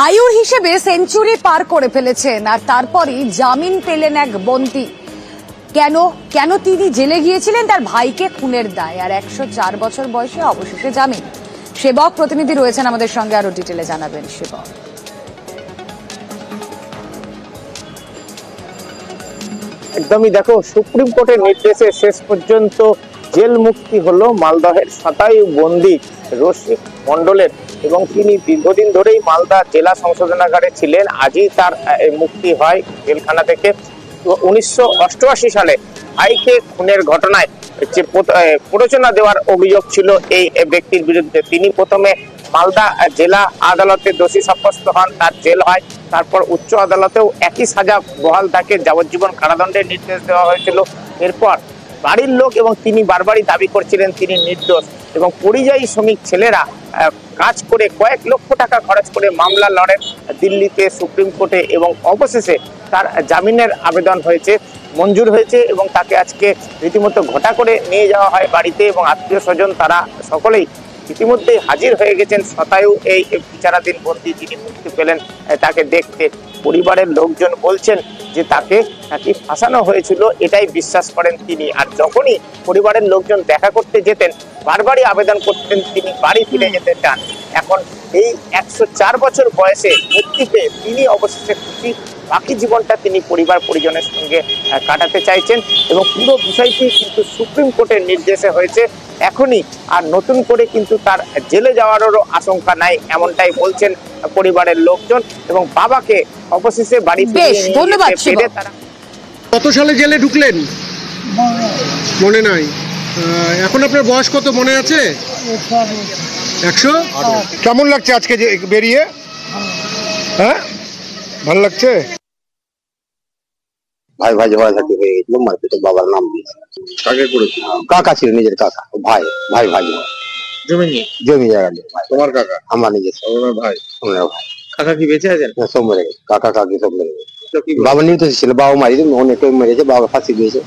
আয়ুর হিসেবে সেঞ্চুরি পার করে ফেলেছেন আর তারপরই জামিন পেলেন এক বন্দী। কেন কেন তিনি জেলে গিয়েছিলেন? তার ভাইকে খুনের দায়, আর 104 বছর বয়সে অবশেষে জামিন। সেবক প্রতিনিধি রয়েছেন আমাদের সঙ্গে, আরো ডিটেলে জানাবেন সেবক। একদমই দেখো, সুপ্রিম কোর্টের নির্দেশে শেষ পর্যন্ত জেল মুক্তি হলো মালদহের শতায়ু বন্দী রসিক মণ্ডলের, এবং তিনি দীর্ঘদিন ধরেই মালদা জেলা সংশোধনাগারে ছিলেন। আজই তার মুক্তি হয় জেলখানা থেকে। 1988 সালে ভাইকে খুনের ঘটনায় যে প্ররোচনা দেওয়ার অভিযোগ ছিল এই ব্যক্তির বিরুদ্ধে, তিনি প্রথমে মালদা জেলা আদালতে দোষী সাব্যস্ত হন, তার জেল হয়। তারপর উচ্চ আদালতেও একই সাজা বহাল থাকে, যাবজ্জীবন কারাদণ্ডের নির্দেশ দেওয়া হয়েছিল। এরপর বাড়ির লোক এবং তিনি বারবারই দাবি করছিলেন তিনি নির্দোষ, এবং পরিযায়ী শ্রমিক ছেলেরা কাজ করে কয়েক লক্ষ টাকা খরচ করে মামলা লড়েন দিল্লিতে, সুপ্রিম কোর্টে, এবং অবশেষে তার জামিনের আবেদন হয়েছে, মঞ্জুর হয়েছে, এবং তাকে আজকে রীতিমতো ঘটা করে নিয়ে যাওয়া হয় বাড়িতে, এবং আত্মীয় স্বজন তারা সকলেই ইতিমধ্যে হাজির হয়ে গেছেন শতায়ু এই বিচারাধীন বন্দী যিনি মুক্তি পেলেন তাকে দেখতে। পরিবারের লোকজন বলছেন যে তাকে নাকি ফাঁসানো হয়েছিল, এটাই বিশ্বাস করেন তিনি। আর যখনই পরিবারের লোকজন দেখা করতে যেতেন বারবারই আবেদন করতেন তিনি বাড়ি ফিরে যেতে চান। এখন এই 104 বছর বয়সে মুক্তি পেয়ে তিনি অবশেষে খুশি। বাকি জীবনটা তিনি পরিবার পরিজনের সঙ্গে কাটাতে চাইছেন, এবং পুরো বিষয়টি কিন্তু সুপ্রিম কোর্টের নির্দেশে হয়েছে। এখনই আর নতুন করে কিন্তু তার জেলে যাওয়ারও আশঙ্কা নাই, এমনটাই বলছেন পরিবারের লোকজন। এবং বাবাকে অবশেষে বাড়ি ফিরে তারা। কত সালে জেলে ঢুকলেন মনে নাই? এখন আপনার বয়স কত মনে আছে? 100। কেমন লাগছে আজকে বেরিয়ে? হ্যাঁ, ভালো লাগছে। ভাই ভাই ঝগড়াঝাটি হয়ে গেছিল, মারপিটে বাবার নাম দিয়েছে। কাকে করেছিল? কাকা ছিল, নিজের কাকা, ভাই ভাই ভাই জমি জায়গা নিয়ে। তোমার কাকা? আমার নিজের ভাই। ভাই। কাকা কি বেঁচে আছেন? সব মেরে গেছে, কাকা কাকি সব মেরে গেছে। বাবা নির্দোষী ছিল, বাবা মারি অনেকে মেরেছে, বাবা ফাঁসি দিয়েছে।